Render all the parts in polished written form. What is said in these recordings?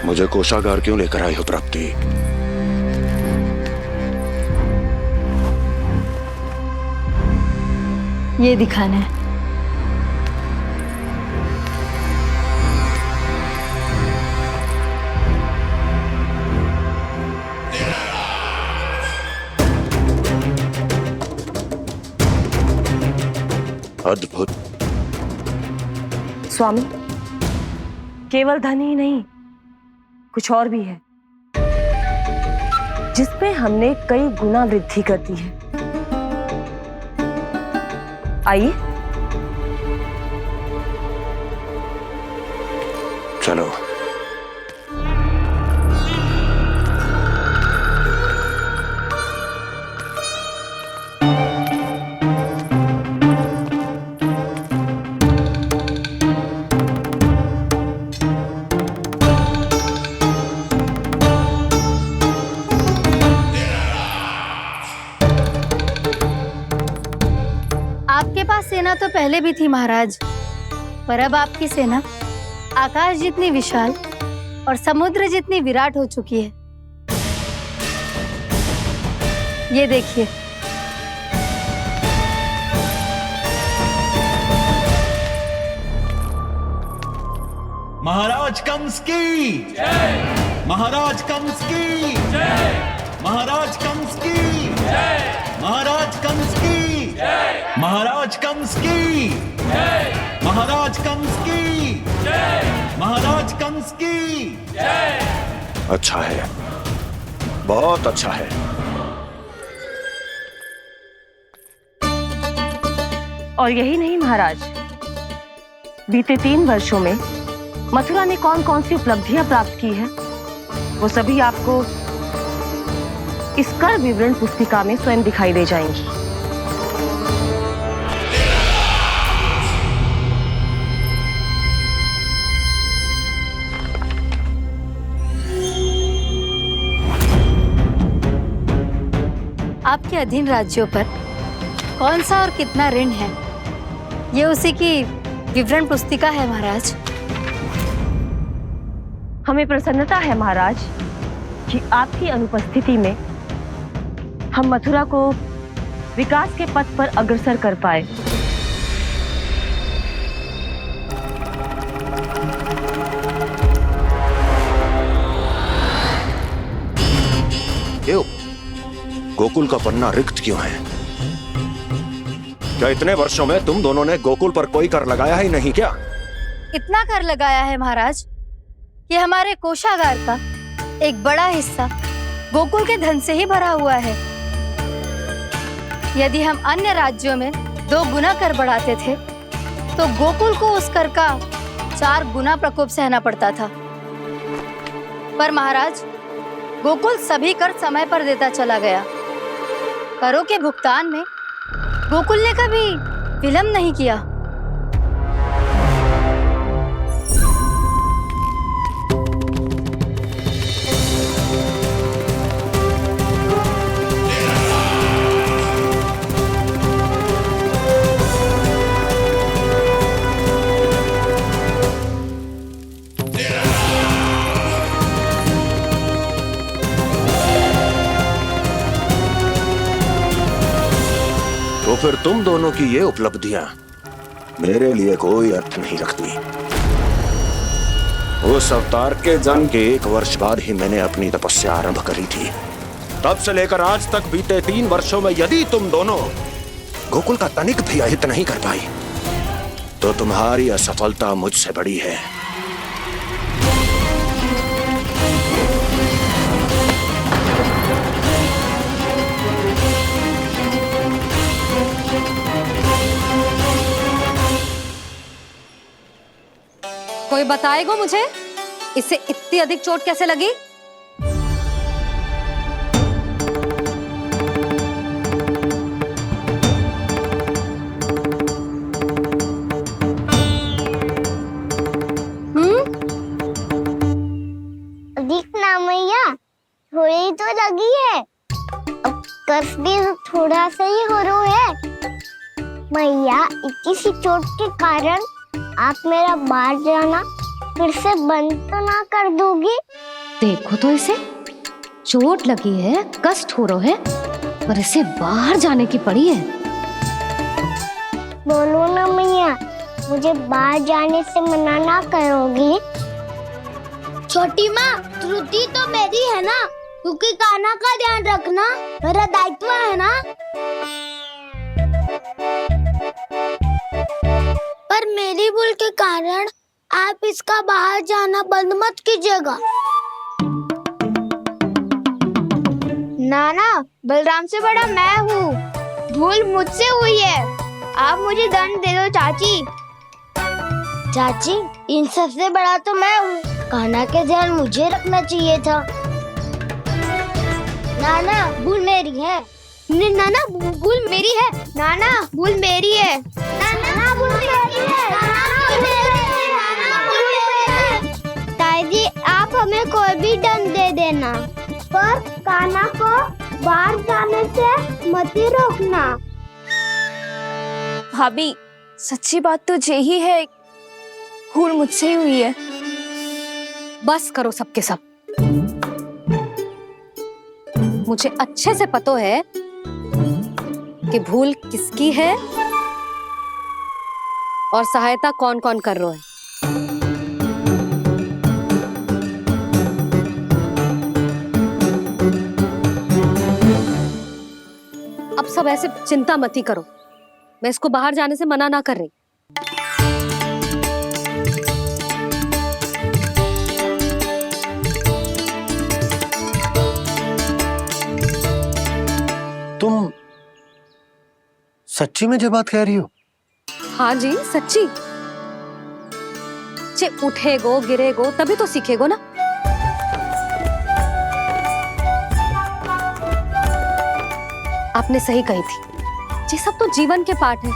मुझे कोषागार क्यों लेकर आई हो प्राप्ति? ये दिखाना है। अद्भुत। स्वामी, केवल धन ही नहीं, कुछ और भी है जिसमें हमने कई गुना वृद्धि कर दी है। आइए चलो। आपके पास सेना तो पहले भी थी महाराज, पर अब आपकी सेना आकाश जितनी विशाल और समुद्र जितनी विराट हो चुकी है। ये देखिए। महाराज कंस की जय। महाराज कंस की जय। महाराज कंस की जय। महाराज कंस की जय। महाराज कंस की जय। महाराज कंस की जय। महाराज कंस की जय। अच्छा है, बहुत अच्छा है। और यही नहीं महाराज, बीते 3 वर्षों में मथुरा ने कौन कौन सी उपलब्धियां प्राप्त की है, वो सभी आपको इस कर विवरण पुस्तिका में स्वयं दिखाई दे जाएंगी। आपके अधीन राज्यों पर कौन सा और कितना ऋण है, ये उसी की विवरण पुस्तिका है महाराज। हमें प्रसन्नता है महाराज कि आपकी अनुपस्थिति में हम मथुरा को विकास के पथ पर अग्रसर कर पाए। क्यों? गोकुल का पन्ना रिक्त क्यों है? क्या इतने वर्षों में तुम दोनों ने गोकुल पर कोई कर लगाया ही नहीं क्या? इतना कर लगाया है महाराज कि हमारे कोषागार का एक बड़ा हिस्सा गोकुल के धन से ही भरा हुआ है। यदि हम अन्य राज्यों में 2 गुना कर बढ़ाते थे तो गोकुल को उस कर का 4 गुना प्रकोप सहना पड़ता था। पर महाराज, गोकुल सभी कर समय पर देता चला गया। करों के भुगतान में गोकुल ने कभी विलंब नहीं किया। तो फिर तुम दोनों की ये उपलब्धियां मेरे लिए कोई अर्थ नहीं रखती। उस अवतार के जन्म के 1 वर्ष बाद ही मैंने अपनी तपस्या आरंभ करी थी। तब से लेकर आज तक बीते 3 वर्षों में यदि तुम दोनों गोकुल का तनिक भी अहित नहीं कर पाई तो तुम्हारी असफलता मुझसे बड़ी है। कोई बताएगा मुझे इसे इतनी अधिक चोट कैसे लगी? अधिक ना मैया, थोड़ी तो लगी है। अब कस भी थोड़ा सा ही हो रहा है। मैया, इतनी सी चोट के कारण आप मेरा बाहर जाना फिर से बंद तो ना कर दोगी? देखो तो इसे, चोट लगी है, कष्ट हो रहा है, पर इसे बाहर जाने की पड़ी है। बोलो ना मैया, मुझे बाहर जाने से मना ना करोगी? छोटी माँ, त्रुटि तो मेरी है ना, क्योंकि कान्हा का ध्यान रखना मेरा दायित्व है ना। पर मेरी भूल के कारण आप इसका बाहर जाना बंद मत कीजिएगा। नाना, बलराम से बड़ा मैं हूँ, भूल मुझसे हुई है, आप मुझे दंड दे दो चाची। चाची, इन सबसे बड़ा तो मैं हूँ, कान्हा के ध्यान मुझे रखना चाहिए था। नाना, भूल मेरी है। नाना, भूल मेरी है। नाना, भूल मेरी है। नाना, भूल मेरी है। नाना, भूल मेरी है। नाना, भूल मेरी है। ताई जी, आप हमें कोई भी दंड दे देना, पर कान्हा को बाहर जाने से मत ही रोकना। भाभी, सच्ची बात तो यही है, भूल मुझसे ही हुई है। बस करो सबके सब। मुझे अच्छे से पता है कि भूल किसकी है और सहायता कौन कौन कर रहा है। अब सब ऐसे चिंता मत ही करो, मैं इसको बाहर जाने से मना ना कर रही। तुम सच्ची में ये बात कह रही हो? हाँ जी, सच्ची। जे उठेगो गिरेगो तभी तो सीखेगो ना। आपने सही कही थी, ये सब तो जीवन के पाठ है,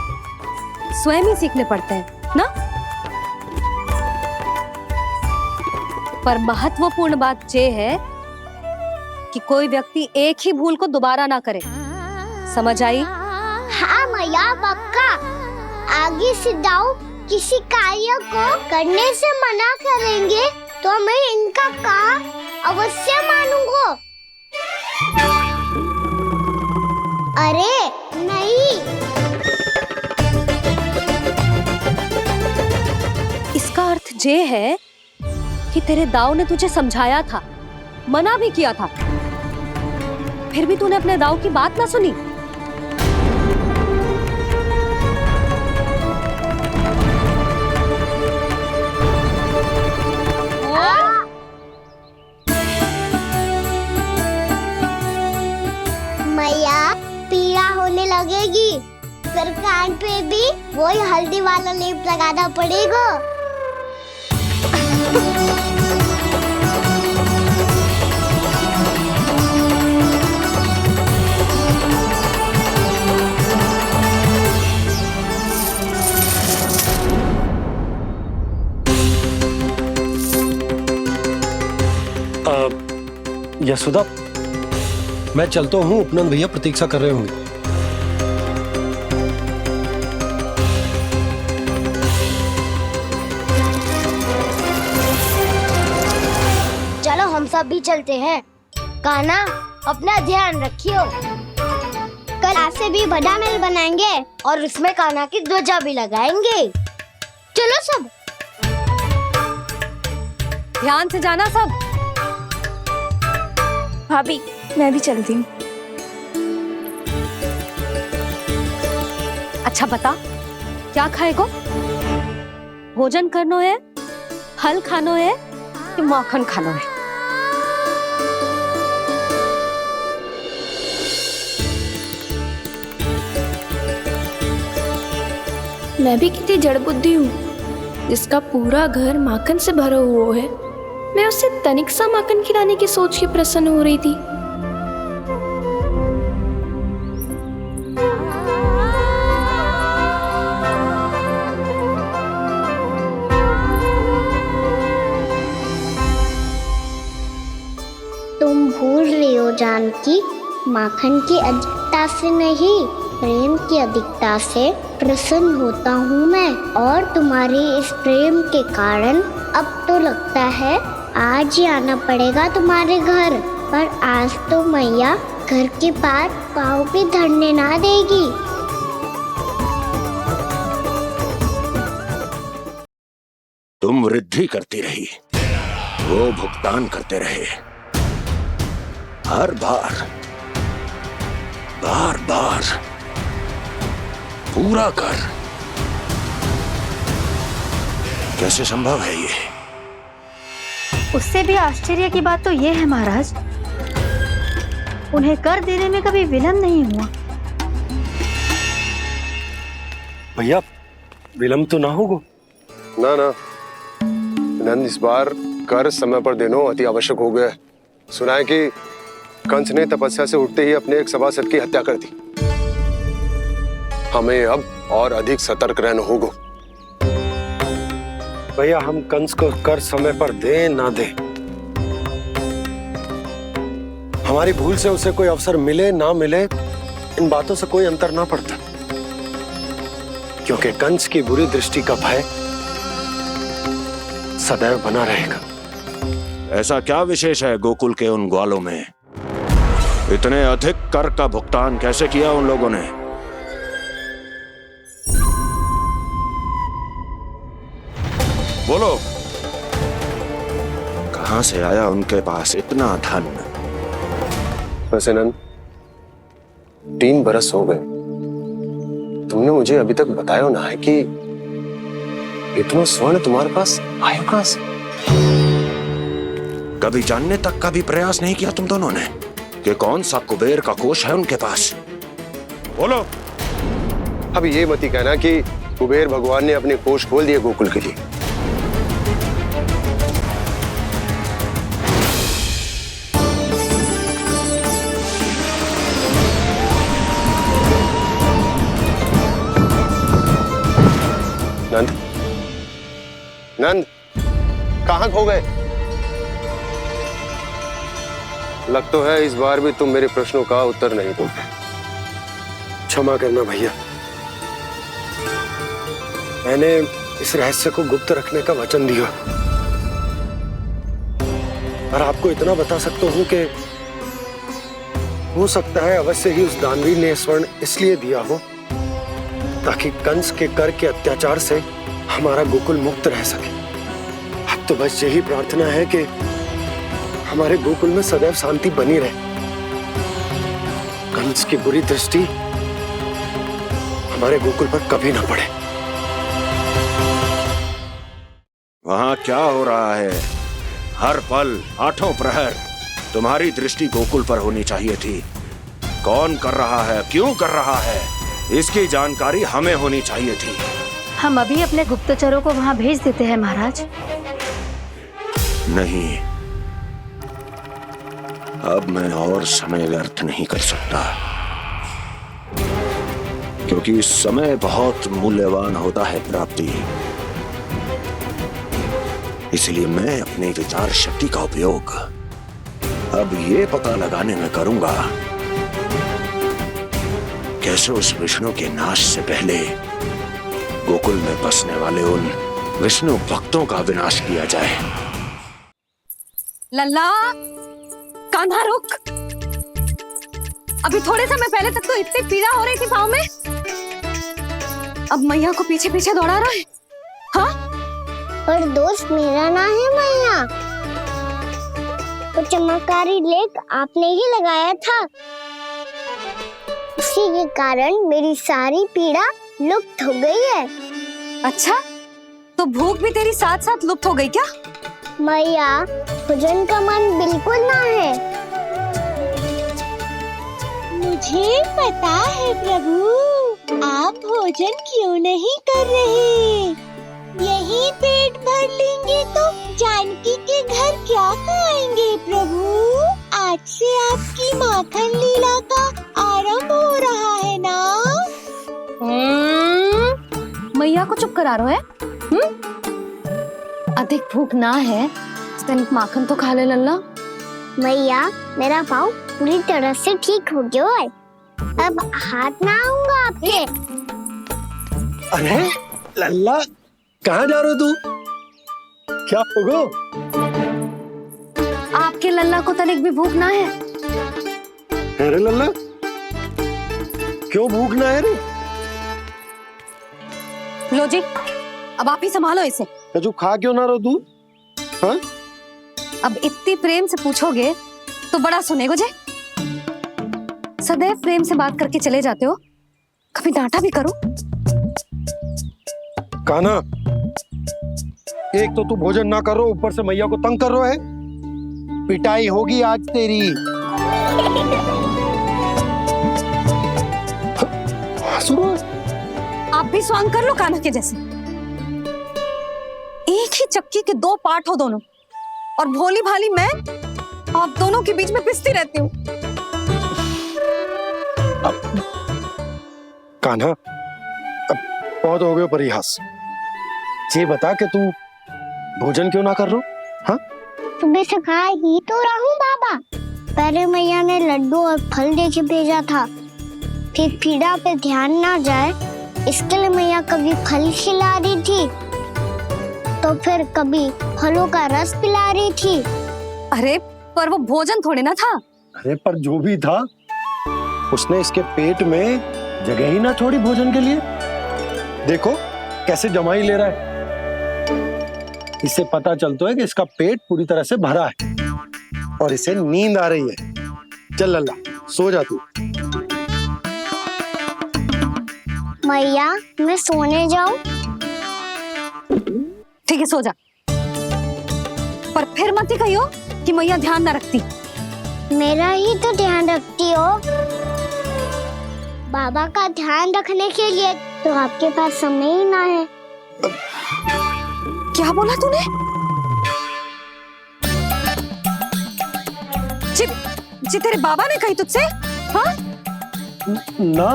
स्वयं ही सीखने पड़ते हैं ना। पर महत्वपूर्ण बात ये है कि कोई व्यक्ति एक ही भूल को दोबारा ना करे, समझ आई? हाँ मैया, पक्का। आगे से दाऊ किसी कार्य को करने से मना करेंगे तो मैं इनका कहा अवश्य मानूंगा। अरे नहीं। इसका अर्थ ये है कि तेरे दाऊ ने तुझे समझाया था, मना भी किया था, फिर भी तूने अपने दाऊ की बात ना सुनी। मैया, पीड़ा होने लगेगी, फिर कान पे भी वही हल्दी वाला लेप लगाना पड़ेगा। यशोदा, मैं चलता हूँ, उपनंद भैया प्रतीक्षा कर रहे होंगे। चलो हम सब भी चलते हैं। कान्हा, अपना ध्यान रखियो। कल आज से भी बड़ा महल बनाएंगे और उसमें कान्हा की ध्वजा भी लगाएंगे। चलो सब। ध्यान से जाना सब। भाभी, मैं भी चलती हूँ। अच्छा बता, क्या खाएगो? भोजन करनो है, फल खानो है कि माखन खानो है? मैं भी कितनी जड़ बुद्धि हूँ, जिसका पूरा घर माखन से भरा हुआ है। मैं उससे तनिक सा माखन खिलाने की सोच के प्रसन्न हो रही थी। तुम भूल रही हो जानकी, माखन की अधिकता से नहीं, प्रेम की अधिकता से प्रसन्न होता हूँ मैं। और तुम्हारे इस प्रेम के कारण अब तो लगता है आज ही आना पड़ेगा तुम्हारे घर। पर आज तो मैया घर के पार पाँव भी धरने ना देगी। तुम वृद्धि करती रही, वो भुगतान करते रहे। हर बार बार बार पूरा कर। कैसे संभव है ये? उससे भी आश्चर्य की बात तो ये है महाराज, उन्हें कर देने में कभी विलंब नहीं हुआ। भैया विलंब तो ना होगा? ना ना नंद, इस बार कर समय पर देना अति आवश्यक हो गया है। सुना है कि कंस ने तपस्या से उठते ही अपने एक सभासद की हत्या कर दी। हमें अब और अधिक सतर्क रहना होगा। भैया हम कंस को कर समय पर दे ना दे, हमारी भूल से उसे कोई अवसर मिले ना मिले, इन बातों से कोई अंतर ना पड़ता। क्योंकि कंस की बुरी दृष्टि का भय सदैव बना रहेगा। ऐसा क्या विशेष है गोकुल के उन ग्वालों में? इतने अधिक कर का भुगतान कैसे किया उन लोगों ने? बोलो, कहां से आया उनके पास इतना धन? वैसे नंद, 3 बरस हो गए, तुमने मुझे अभी तक बताया ना है कि इतना स्वर्ण तुम्हारे पास आया कहां से? कभी जानने तक का भी प्रयास नहीं किया तुम दोनों ने कि कौन सा कुबेर का कोष है उनके पास? बोलो। अब ये मत ही कहना कि कुबेर भगवान ने अपने कोष खोल दिए गोकुल के लिए। नंद, नंद, कहां खो गए? लग तो है इस बार भी तुम मेरे प्रश्नों का उत्तर नहीं दोगे। क्षमा करना भैया, मैंने इस रहस्य को गुप्त रखने का वचन दिया। पर आपको इतना बता सकता हूं कि हो सकता है अवश्य ही उस दानवीर ने स्वर्ण इसलिए दिया हो ताकि कंस के कर के अत्याचार से हमारा गोकुल मुक्त रह सके। अब तो बस यही प्रार्थना है कि हमारे गोकुल में सदैव शांति बनी रहे, कंस की बुरी दृष्टि हमारे गोकुल पर कभी ना पड़े। वहां क्या हो रहा है? हर पल, आठों प्रहर तुम्हारी दृष्टि गोकुल पर होनी चाहिए थी। कौन कर रहा है, क्यों कर रहा है, इसकी जानकारी हमें होनी चाहिए थी। हम अभी अपने गुप्तचरों को वहां भेज देते हैं महाराज। नहीं, अब मैं और समय व्यर्थ नहीं कर सकता, क्योंकि समय बहुत मूल्यवान होता है प्राप्ति। इसलिए मैं अपनी विचार शक्ति का उपयोग अब ये पता लगाने में करूंगा कैसे उस विष्णु के नाश से पहले गोकुल में बसने वाले उन विष्णु भक्तों का विनाश किया जाए। लल्ला, कान्हा रुक। अभी थोड़े समय पहले तक तो इतनी पीड़ा हो रही थी पाँव में, अब मैया को पीछे पीछे दौड़ा रहा है। हाँ? पर दोस्त मेरा ना है मैया, वो चमत्कारी लेख आपने ही लगाया था। इसी के कारण मेरी सारी पीड़ा लुप्त हो गई है। अच्छा, तो भूख भी तेरी साथ साथ लुप्त हो गई क्या? मैया, भोजन का मन बिल्कुल ना है। मुझे पता है प्रभु, आप भोजन क्यों नहीं कर रहे। यही पेट भर लेंगे तो जानकी के घर क्या खाएंगे प्रभु। आज से आपकी माखन लीला का आरंभ हो रहा है ना। मैया को चुप करा रहे हैं? अधिक भूख ना है, तनिक माखन तो खा ले लल्ला। मैया, मेरा पाँव पूरी तरह से ठीक हो गया है, अब हाथ ना आऊंगा आपके। अरे लल्ला, कहाँ जा रहे हो तू? क्या होगा? आपके लल्ला को तनिक भी भूख ना है? अरे लल्ला, क्यों भूख ना है रे? लो जी, अब आप ही संभालो इसे। तू खा क्यों ना रहो तू? हाँ? अब इतनी प्रेम से पूछोगे तो बड़ा सुनेगो जे। सदैव प्रेम से बात करके चले जाते हो, कभी डांटा भी करो। कान्हा, एक तो तू भोजन ना करो, ऊपर से मैया को तंग कर रहा है। पिटाई होगी आज तेरी। आप भी स्वांग कर लो कान्हा के जैसे। एक ही चक्की के दो पार्ट हो दोनों, और भोली भाली मैं आप दोनों के बीच में पिसती रहती हूँ। कान्हा, अब बहुत हो गए परिहास। ये बता कि तू भोजन क्यों ना कर रहा? हाँ? सुबह से खा ही तो रहा हूँ बाबा। पहले मैया ने लड्डू और फल देके भेजा था, फिर पीड़ा पे ध्यान ना जाए इसके लिए मैया कभी फल खिला रही थी तो फिर कभी फलों का रस पिला रही थी। अरे पर वो भोजन थोड़े ना था। अरे पर जो भी था, उसने इसके पेट में जगह ही ना छोड़ी भोजन के लिए। देखो कैसे जमाई ले रहा है। इससे पता चलता है कि इसका पेट पूरी तरह से भरा है और इसे नींद आ रही है। चल लल्ला, सो जा तू। मैया, मैं सोने जाऊं? ठीक है, सो जा। पर फिर मत ही कहियो कि मैया ध्यान ना रखती। मेरा ही तो ध्यान रखती हो। बाबा का ध्यान रखने के लिए तो आपके पास समय ही ना है। क्या बोला तूने? जी तेरे बाबा ने कही तुझसे? हाँ? ना,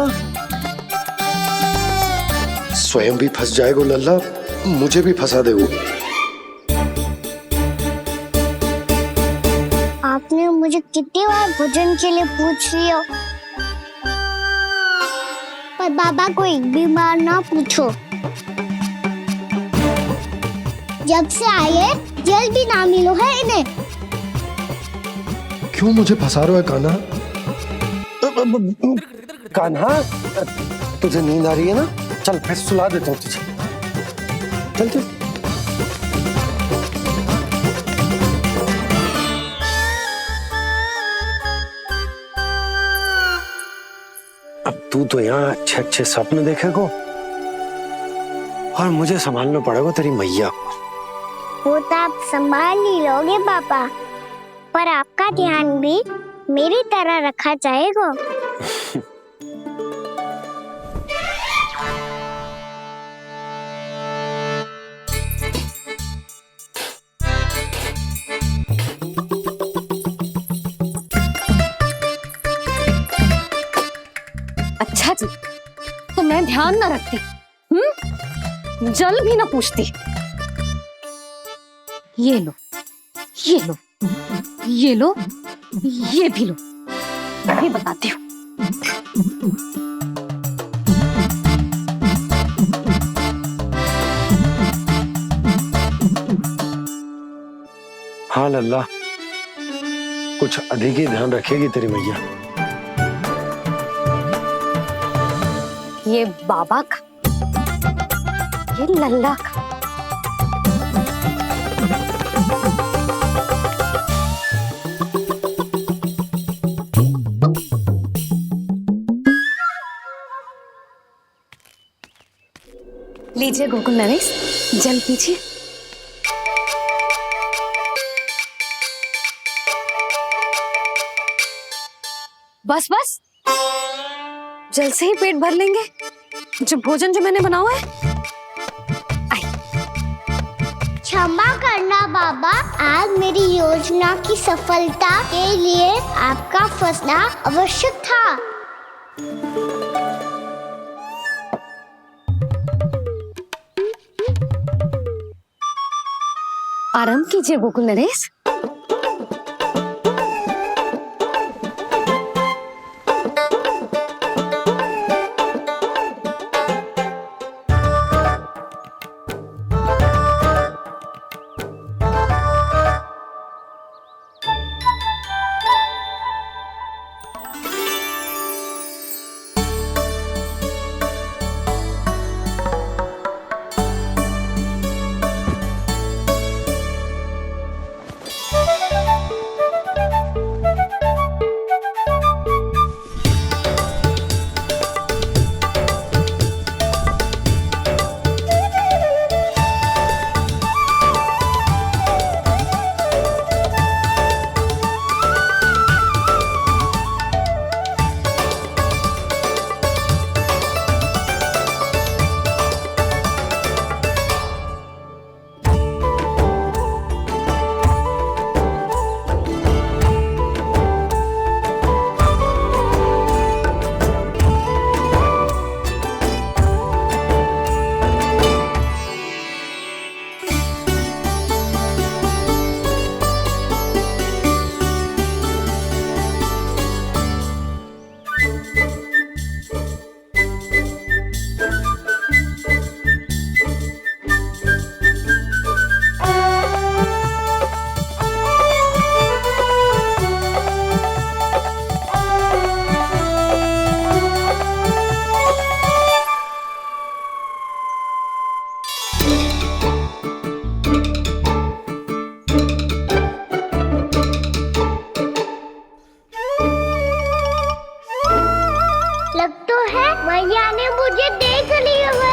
स्वयं भी फंस जाएगा लल्ला, मुझे भी फंसा दे वो। आपने मुझे कितनी बार भोजन के लिए पूछ लिया, पर बाबा को एक भी बार ना पूछो। जब से आए जल भी ना मिलो है इन्हें। क्यों मुझे फंसा रहा है कान्हा? कान्हा, तुझे नींद आ रही है ना? चल मैं सुला देता हूँ तुझे। चल चल। अब तू तो यहाँ अच्छे अच्छे सपने देखेगो और मुझे संभालना पड़ेगा तेरी मैया। वो तो आप संभाल ही लोगे पापा, पर आपका ध्यान भी मेरी तरह रखा जाएगा। अच्छा जी, तो मैं ध्यान ना रखती, जल भी ना पूछती। ये लो, ये लो, ये लो, ये भी लो, मैं भी बताती हूँ। हाँ लल्ला, कुछ अधिक ही ध्यान रखेगी तेरी मैया। ये बाबा का, ये लल्ला का। लीजिए गोकुल नरेश, जल पीजिए। बस बस, जल से ही पेट भर लेंगे। जो भोजन जो मैंने बनाया है। क्षमा करना बाबा, आज मेरी योजना की सफलता के लिए आपका फंसना आवश्यक था। आराम कीजिए गोकुल नरेश। मैंने मुझे देख लिया